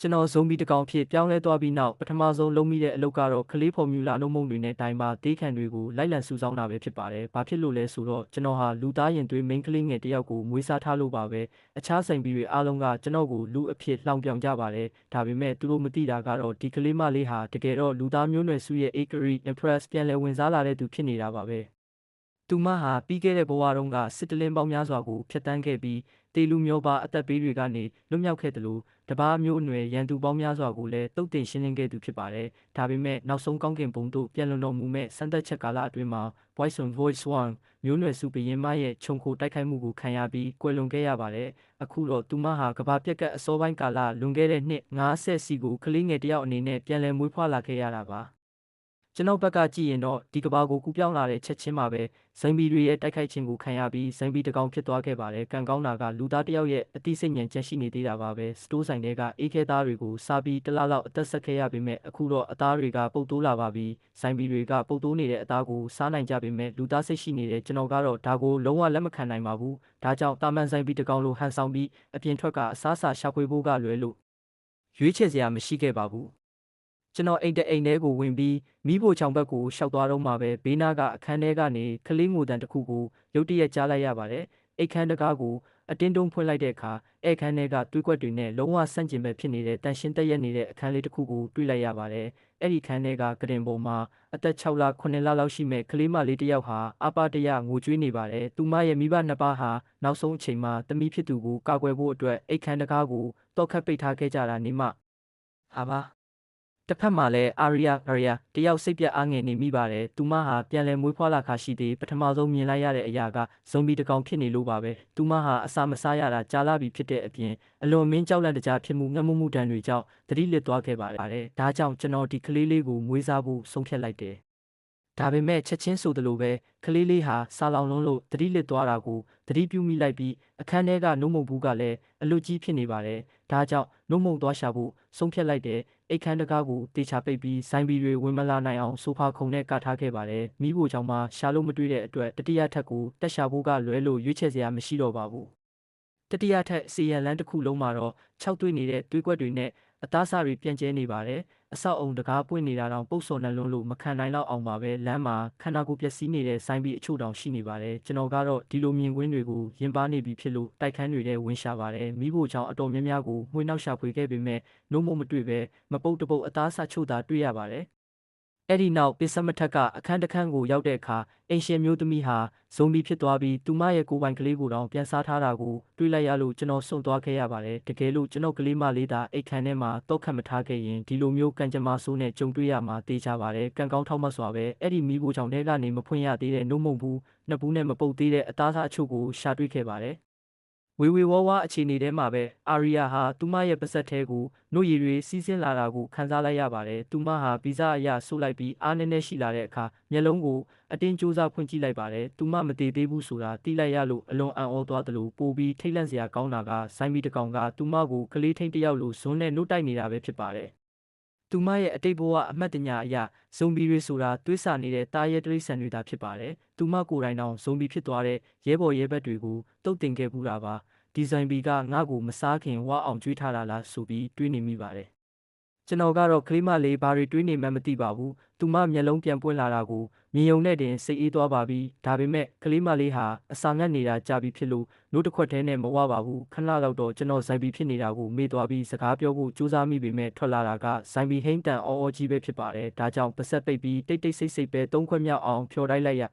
ကျွန်တော်ဇုံဘီတကောင်ဖြစ်ပြောင်းလဲသွားပြီးနောက်ပထမဆုံးလုံးမိတဲ့အလုပ်ကတော့ကလေးဖော်မြူလာနှုတ်မုံတွေနဲ့တိုင်ပါတေးခံတွေကိုလိုက်လံစုဆောင်းတာပဲဖြစ်ပါတယ်။ဘာဖြစ်လို့လဲဆိုတော့ကျွန်တော်ဟာလူသားရင်သွေးမိန်းကလေးငယ်တယောက်ကိုမွေးစားထားလို့ပါပဲ။အခြားဆိုင်ပြီးတွေအားလုံးကကျွန်တော်ကိုလူအဖြစ်လှောင်ပြောင်ကြပါတယ်။ဒါပေမဲ့သူတို့မသိတာကတော့ဒီကလေးမလေးဟာတကယ်တော့လူသားမျိုးနွယ်စုရဲ့ Acre Impress ပြန်လည်ဝင်စားလာတဲ့သူဖြစ်နေတာပါပဲ။သူမဟာပြီးခဲ့တဲ့ဘဝတုန်းကစစ်တလင်းပေါင်းများစွာကိုဖျက်ဆီးခဲ့ပြီးတေလူမျိုးပါအသက်ပေးတွေကနေလွတ်မြောက်ခဲ့တယ်လို့တပားမျိုးအနွယ်ရန်သူပေါင်းများစွာကိုလည်းတုတ်တင်ရှင်းလင်းခဲ့သူဖြစ်ပါတယ်။ဒါပေမဲ့နောက်ဆုံးကောင်းကင်ဘုံတို့ပြန်လွန်တော်မူမဲ့စံသက်ချက်ကာလအတွင်းမှာ Voice on Voice One မျိုးနွယ်စုဘရင်မရဲ့ခြုံခိုတိုက်ခိုက်မှုကိုခံရပြီးကွယ်လွန်ခဲ့ရပါတယ်။အခုတော့သူမဟာကဘာပြက်ကအစောပိုင်းကာလလွန်ခဲ့တဲ့နှစ်50စီကိုကလေးငယ်တယောက်အနေနဲ့ပြန်လည်မွေးဖွားလာခဲ့ရတာပါ။ကျွန်တော်ဘက်ကကြည့်ရင်တော့ဒီကဘာကိုကူပြောင်းလာတဲ့ချက်ချင်းမှာပဲဇိမ်ဘီတွေရဲ့တိုက်ခိုက်ခြင်းကိုခံရပြီးဇိမ်ဘီတကောင်ဖြစ်သွားခဲ့ပါတယ်။ကံကောင်းတာကလူသားတယောက်ရဲ့အသိစိတ်ဉာဏ်ချက်ရှိနေသေးတာပါပဲ။စတိုးဆိုင်တွေကအေးခဲသားတွေကိုစားပြီးတလားလောက်အသက်ဆက်ခဲ့ရပေမဲ့အခုတော့အသားတွေကပုတ်တိုးလာပါပြီ။ဇိမ်ဘီတွေကပုတ်တိုးနေတဲ့အသားကိုစားနိုင်ကြပေမဲ့လူသားစိတ်ရှိနေတဲ့ကျွန်တော်ကတော့ဒါကိုလုံးဝလက်မခံနိုင်ပါဘူး။ဒါကြောင့်တာမန်ဇိမ်ဘီတကောင်လိုဟန်ဆောင်ပြီးအပြင်ထွက်ကအစားအစာရှာဖွေဖို့ကလွယ်လို့ရွေးချယ်စရာမရှိခဲ့ပါဘူး။ကျွန်တော်အိမ်ထဲကိုဝင်ပြီးမိဖို့ချောင်ဘက်ကိုရှောက်သွားတော့မှပဲဘေးနားကအခန်းထဲကနေကလေးငိုတန်တစ်ခုကိုရုတ်တရက်ကြားလိုက်ရပါတယ်။အိတ်ခမ်းတကားကိုအတင်းတုံးဖွင့်လိုက်တဲ့အခါအဲ့ခန်းထဲကတွေးကွက်တွေနဲ့လုံးဝဆန့်ကျင်ဘက်ဖြစ်နေတဲ့တန်ရှင်းတက်ရက်နေတဲ့အခန်းလေးတစ်ခုကိုတွေ့လိုက်ရပါတယ်။အဲ့ဒီခန်းထဲကကရင်ပေါ်မှာအသက်6လ9လလောက်ရှိမဲ့ကလေးမလေးတစ်ယောက်ဟာအပတရငိုကြွေးနေပါတယ်။သူမရဲ့မိဘနှစ်ပါးဟာနောက်ဆုံးအချိန်မှာတမီးဖြစ်သူကိုကာကွယ်ဖို့အတွက်အိတ်ခမ်းတကားကိုတော့ခတ်ပိတ်ထားခဲ့ကြတာနေမှဟာပါတစ်ဖက်မှာလည်းအာရီယာတယောက်စိတ်ပြတ်အားငယ်နေမိပါတယ်။သူမဟာပြန်လည်မွေးဖွားလာခါရှိသေးပထမဆုံးမြင်လိုက်ရတဲ့အရာကဇုံဘီတကောင်ဖြစ်နေလို့ပါပဲ။သူမဟာအစာမစားရတာကြာလာပြီဖြစ်တဲ့အပြင်အလွန်မင်းကြောက်လန့်တကြားဖြစ်မှုငတ်မမှုတန်တွေကြောင့်သတိလစ်သွားခဲ့ပါတယ်။ဒါကြောင့်ကျွန်တော်ဒီကလေးလေးကိုမွေးစားဖို့ဆုံးဖြတ်လိုက်တယ်။ဒါပေမဲ့ချက်ချင်းဆိုသလိုပဲကလေးလေးဟာစာလောင်လုံးလို့သတိလစ်သွားတာကိုသတိပြုမိလိုက်ပြီးအခန်းထဲကနှုတ်မုံဘူးကလည်းအလွတ်ကြီးဖြစ်နေပါတယ်။ဒါကြောင့်နှုတ်မုံသွားရှာဖို့ဆုံးဖြတ်လိုက်တဲ့အိတ်ခမ်းတကားကိုတေချာပိတ်ပြီးဇိုင်းဘီတွေဝင်မလာနိုင်အောင်ဆိုဖာခုံနဲ့ကထားခဲ့ပါတယ်။မိဖို့ကြောင့်မှရှာလို့မတွေ့တဲ့အတွက်တတိယထပ်ကိုတက်ရှာဖို့ကလွဲလို့ရွေးချယ်စရာမရှိတော့ပါဘူး။တတိယထက်စီရန်လန်းတစ်ခုလုံးမှာတော့6သွေးနေတဲ့သွေးကွက်တွေနဲ့အသားစားတွေပြန့်ကျဲနေပါတယ်။အဆောက်အုံတကားပွင့်နေတာတောင်ပုတ်စော်နှလုံးလို့မခံနိုင်တော့အောင်ပါပဲလမ်းမှာခန္ဓာကိုယ်ပျက်စီးနေတဲ့ဆိုင်းပြီးအချို့တောင်ရှိနေပါတယ်ကျွန်တော်ကတော့ဒီလိုမြင်ကွင်းတွေကိုရင်ပါနေပြီဖြစ်လို့တိုက်ခန်းတွေထဲဝင်ရှာပါတယ်မိဖို့ချောင်းအတော်များများကိုမှွေနှောက်ရှာဖွေခဲ့ပေမဲ့နှုံးမမတွေ့ပဲမပုတ်တပုတ်အသားစားချို့သာတွေ့ရပါတယ်အဲ့ဒီနောက်ပစ္စမထက်ကအခန်းတစ်ခန်းကိုရောက်တဲ့အခါအင်ရှင်မျိုးသမီးဟာဇုံဘီဖြစ်သွားပြီးသူမရဲ့ကိုယ်ပိုင်ကလေးကိုတောင်ပြန်စားထားတာကိုတွေ့လိုက်ရလို့ကျွန်တော်စွန့်သွားခဲ့ရပါတယ်တကယ်လို့ကျွန်တော်ကလေးမလေးသာအိတ်ခမ်းထဲမှာတောက်ခတ်မထားခဲ့ရင်ဒီလိုမျိုးကံကြမ္မာဆိုးနဲ့ကြုံတွေ့ရမှာတေးကြပါတယ်ကံကောင်းထောက်မှတ်စွာပဲအဲ့ဒီမိဖို့ကြောင့်တဲကနေမဖွင့်ရသေးတဲ့နှုတ်မုံဘူးနှစ်ဘူးနဲ့မပုတ်သေးတဲ့အသားစားအချို့ကိုရှာတွေ့ခဲ့ပါတယ်ဝေဝါးအခြေအနေထဲမှာပဲအာရီယာဟာသူမရဲ့ပါဇက်ထဲကိုနှုတ်ရည်တွေစီးဆင်းလာတာကိုခံစားလိုက်ရပါတယ်။သူမဟာဗီဇအရဆုပ်လိုက်ပြီးအားနည်းနည်းရှိလာတဲ့အခါမျက်လုံးကိုအတင်းကြိုးစားဖွင့်ကြည့်လိုက်ပါတယ်။သူမမတည်သေးဘူးဆိုတာသိလိုက်ရလို့အလွန်အံ့ဩသွားတယ်လို့ပိုပြီးထိတ်လန့်စရာကောင်းတာကဇိုင်းမီတကောင်ကသူမကိုကလေးထိန်တယောက်လိုဇွန်းနဲ့နှုတ်တိုက်နေတာပဲဖြစ်ပါတယ်။သူမရဲ့အတိတ်ဘဝအမှတ်တညာအရဇုံဘီတွေဆိုတာတွေးဆနေတဲ့တာရဲတိရစ္ဆာန်တွေသာဖြစ်ပါတယ်။သူမကိုယ်တိုင်တောင်ဇုံဘီဖြစ်သွားတဲ့ရဲဘော်ရဲဘက်တွေကိုတုတ်တင်ခဲ့ဘူးတာပါ။ဒီဇိုင်ဘီကငါ့ကိုမစားခင်ဝါအောင်ကျွေးထားတာလားဆိုပြီးတွေးနေမိပါတယ်ကျွန်တော်ကတော့ကလေးမလေးဘာတွေတွေးနေမှမသိပါဘူးသူမမျက်လုံးပြန်ပွင့်လာတာကိုမြင်ုံနဲ့တင်စိတ်အေးသွားပါပြီဒါပေမဲ့ကလေးမလေးဟာအစာငတ်နေတာကြာပြီဖြစ်လို့နှုတ်တစ်ခွက်ထဲနဲ့မဝပါဘူးခဏလောက်တော့ကျွန်တော်ဇိုင်ဘီဖြစ်နေတာကိုမေ့သွားပြီးစကားပြောဖို့ကြိုးစားမိပေမဲ့ထွက်လာတာကဇိုင်ဘီဟိန်းတန်အော်အော်ကြီးပဲဖြစ်ပါတယ်ဒါကြောင့်ပါဆက်ပိတ်ပြီးတိတ်တိတ်ဆိတ်ဆိတ်ပဲ3ခွက်မြောက်အောင်ဖြော်တိုက်လိုက်ရ